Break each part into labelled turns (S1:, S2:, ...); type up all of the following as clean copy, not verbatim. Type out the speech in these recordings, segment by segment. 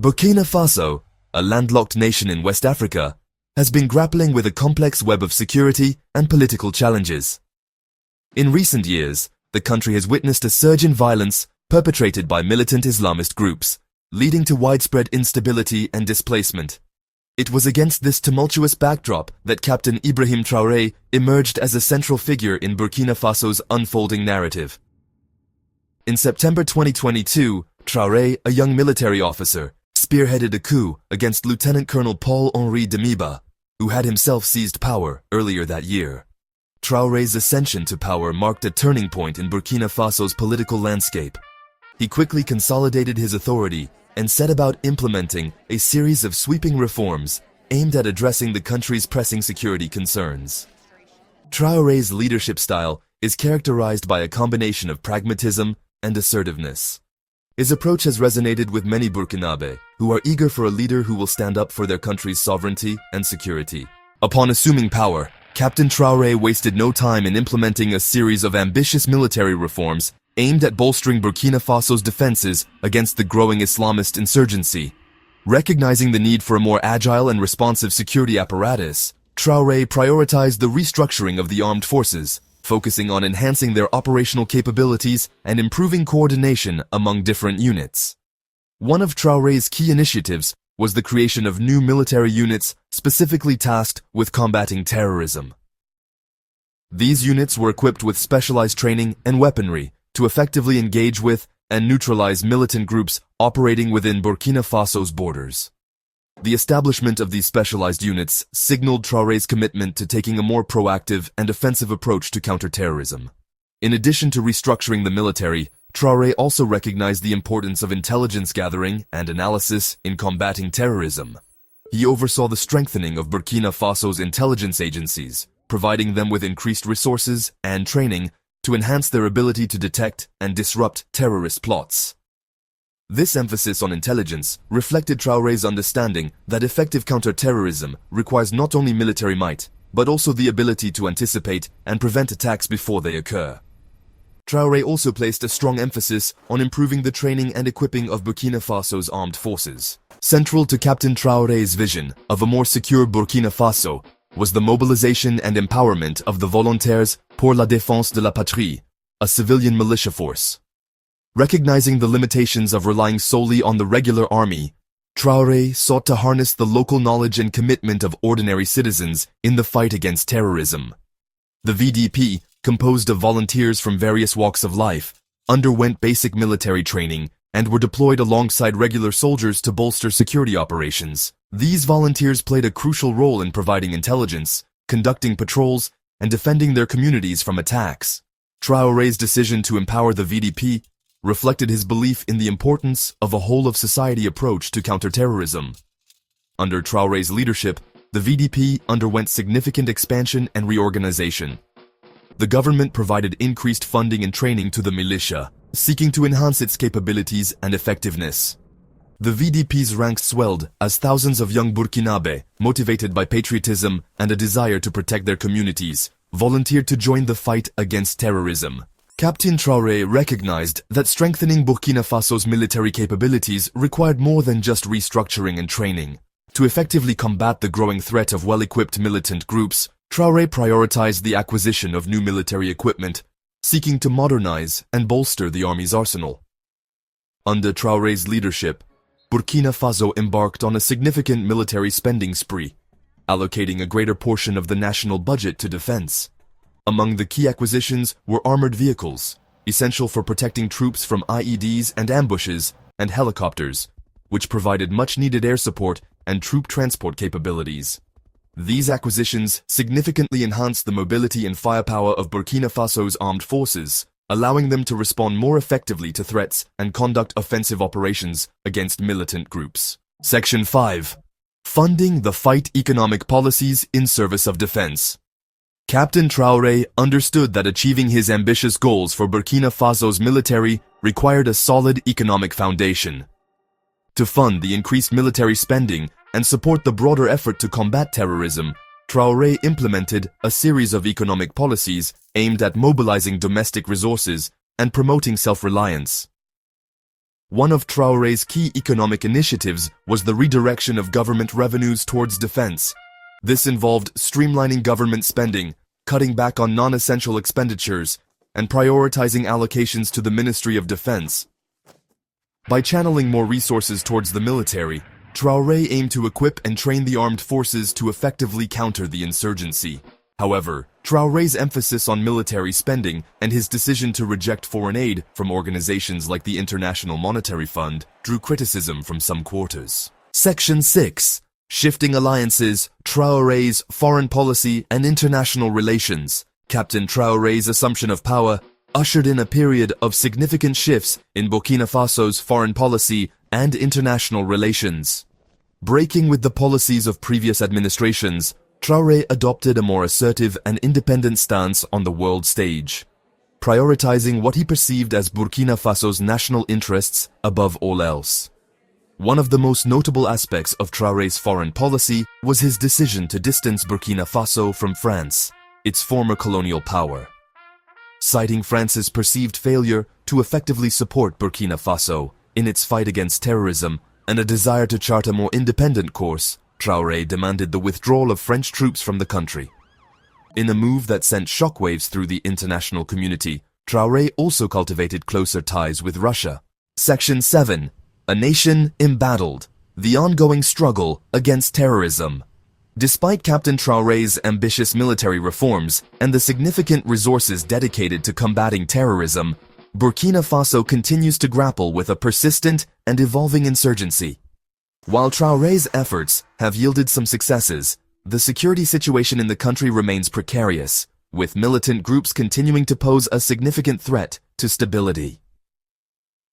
S1: Burkina Faso, a landlocked nation in West Africa, has been grappling with a complex web of security and political challenges. In recent years, the country has witnessed a surge in violence perpetrated by militant Islamist groups, leading to widespread instability and displacement. It was against this tumultuous backdrop that Captain Ibrahim Traoré emerged as a central figure in Burkina Faso's unfolding narrative. In September 2022, Traoré, a young military officer, spearheaded a coup against Lieutenant Colonel Paul-Henri Damiba, who had himself seized power earlier that year. Traoré's ascension to power marked a turning point in Burkina Faso's political landscape. He quickly consolidated his authority and set about implementing a series of sweeping reforms aimed at addressing the country's pressing security concerns. Traoré's leadership style is characterized by a combination of pragmatism and assertiveness. His approach has resonated with many Burkinabé, who are eager for a leader who will stand up for their country's sovereignty and security. Upon assuming power, Captain Traoré wasted no time in implementing a series of ambitious military reforms aimed at bolstering Burkina Faso's defenses against the growing Islamist insurgency. Recognizing the need for a more agile and responsive security apparatus, Traoré prioritized the restructuring of the armed forces, focusing on enhancing their operational capabilities and improving coordination among different units. One of Traoré's key initiatives was the creation of new military units specifically tasked with combating terrorism. These units were equipped with specialized training and weaponry to effectively engage with and neutralize militant groups operating within Burkina Faso's borders. The establishment of these specialized units signaled Traoré's commitment to taking a more proactive and offensive approach to counterterrorism. In addition to restructuring the military, Traoré also recognized the importance of intelligence gathering and analysis in combating terrorism. He oversaw the strengthening of Burkina Faso's intelligence agencies, providing them with increased resources and training to enhance their ability to detect and disrupt terrorist plots. This emphasis on intelligence reflected Traoré's understanding that effective counterterrorism requires not only military might, but also the ability to anticipate and prevent attacks before they occur. Traoré also placed a strong emphasis on improving the training and equipping of Burkina Faso's armed forces. Central to Captain Traoré's vision of a more secure Burkina Faso was the mobilization and empowerment of the Volontaires pour la Défense de la Patrie, a civilian militia force. Recognizing the limitations of relying solely on the regular army, Traoré sought to harness the local knowledge and commitment of ordinary citizens in the fight against terrorism. The VDP, composed of volunteers from various walks of life, underwent basic military training and were deployed alongside regular soldiers to bolster security operations. These volunteers played a crucial role in providing intelligence, conducting patrols, and defending their communities from attacks. Traoré's decision to empower the VDP reflected his belief in the importance of a whole-of-society approach to counterterrorism. Under Traoré's leadership, the VDP underwent significant expansion and reorganization. The government provided increased funding and training to the militia, seeking to enhance its capabilities and effectiveness. The VDP's ranks swelled as thousands of young Burkinabé, motivated by patriotism and a desire to protect their communities, volunteered to join the fight against terrorism. Captain Traoré recognized that strengthening Burkina Faso's military capabilities required more than just restructuring and training. To effectively combat the growing threat of well-equipped militant groups, Traoré prioritized the acquisition of new military equipment, seeking to modernize and bolster the army's arsenal. Under Traoré's leadership, Burkina Faso embarked on a significant military spending spree, allocating a greater portion of the national budget to defense. Among the key acquisitions were armored vehicles, essential for protecting troops from IEDs and ambushes, and helicopters, which provided much-needed air support and troop transport capabilities. These acquisitions significantly enhanced the mobility and firepower of Burkina Faso's armed forces, allowing them to respond more effectively to threats and conduct offensive operations against militant groups. Section 5. Funding the fight economic policies in service of defense. Captain Traoré understood that achieving his ambitious goals for Burkina Faso's military required a solid economic foundation. To fund the increased military spending and support the broader effort to combat terrorism, Traoré implemented a series of economic policies aimed at mobilizing domestic resources and promoting self-reliance. One of Traoré's key economic initiatives was the redirection of government revenues towards defense. This involved streamlining government spending, cutting back on non-essential expenditures, and prioritizing allocations to the Ministry of Defense. By channeling more resources towards the military, Traoré aimed to equip and train the armed forces to effectively counter the insurgency. However, Traoré's emphasis on military spending and his decision to reject foreign aid from organizations like the International Monetary Fund drew criticism from some quarters. Section 6. Shifting Alliances, Traoré's Foreign Policy and International Relations. Captain Traoré's assumption of power ushered in a period of significant shifts in Burkina Faso's foreign policy and international relations. Breaking with the policies of previous administrations, Traoré adopted a more assertive and independent stance on the world stage, prioritizing what he perceived as Burkina Faso's national interests above all else. One of the most notable aspects of Traoré's foreign policy was his decision to distance Burkina Faso from France, its former colonial power. Citing France's perceived failure to effectively support Burkina Faso in its fight against terrorism and a desire to chart a more independent course, Traoré demanded the withdrawal of French troops from the country. In a move that sent shockwaves through the international community, Traoré also cultivated closer ties with Russia. Section 7. A nation embattled. The ongoing struggle against terrorism. Despite Captain Traoré's ambitious military reforms and the significant resources dedicated to combating terrorism, Burkina Faso continues to grapple with a persistent and evolving insurgency. While Traoré's efforts have yielded some successes, the security situation in the country remains precarious, with militant groups continuing to pose a significant threat to stability.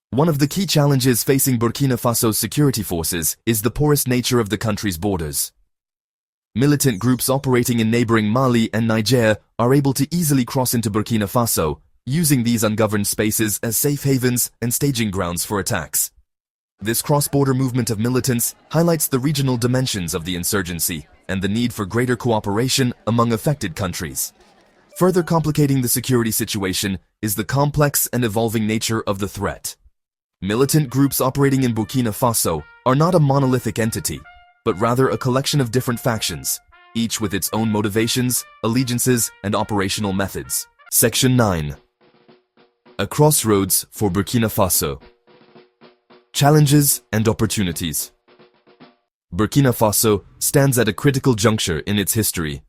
S1: One of the key challenges facing Burkina Faso's security forces is the porous nature of the country's borders. Militant groups operating in neighboring Mali and Niger are able to easily cross into Burkina Faso, using these ungoverned spaces as safe havens and staging grounds for attacks. This cross-border movement of militants highlights the regional dimensions of the insurgency and the need for greater cooperation among affected countries. Further complicating the security situation is the complex and evolving nature of the threat. Militant groups operating in Burkina Faso are not a monolithic entity, but rather a collection of different factions, each with its own motivations, allegiances, and operational methods. Section 9. A crossroads for Burkina Faso. Challenges and opportunities. Burkina Faso stands at a critical juncture in its history.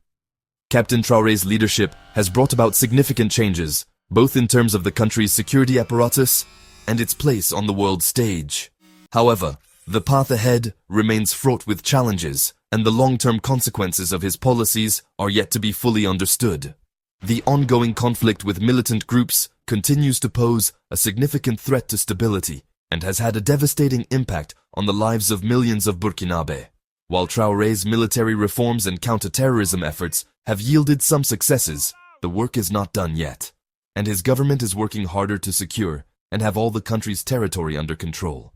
S1: Captain Traoré's leadership has brought about significant changes, both in terms of the country's security apparatus and its place on the world stage. However, the path ahead remains fraught with challenges, and the long-term consequences of his policies are yet to be fully understood. The ongoing conflict with militant groups continues to pose a significant threat to stability and has had a devastating impact on the lives of millions of Burkinabe. While Traoré's military reforms and counterterrorism efforts have yielded some successes, the work is not done yet, and his government is working harder to secure and have all the country's territory under control.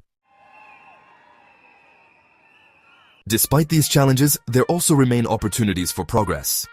S1: Despite these challenges, there also remain opportunities for progress.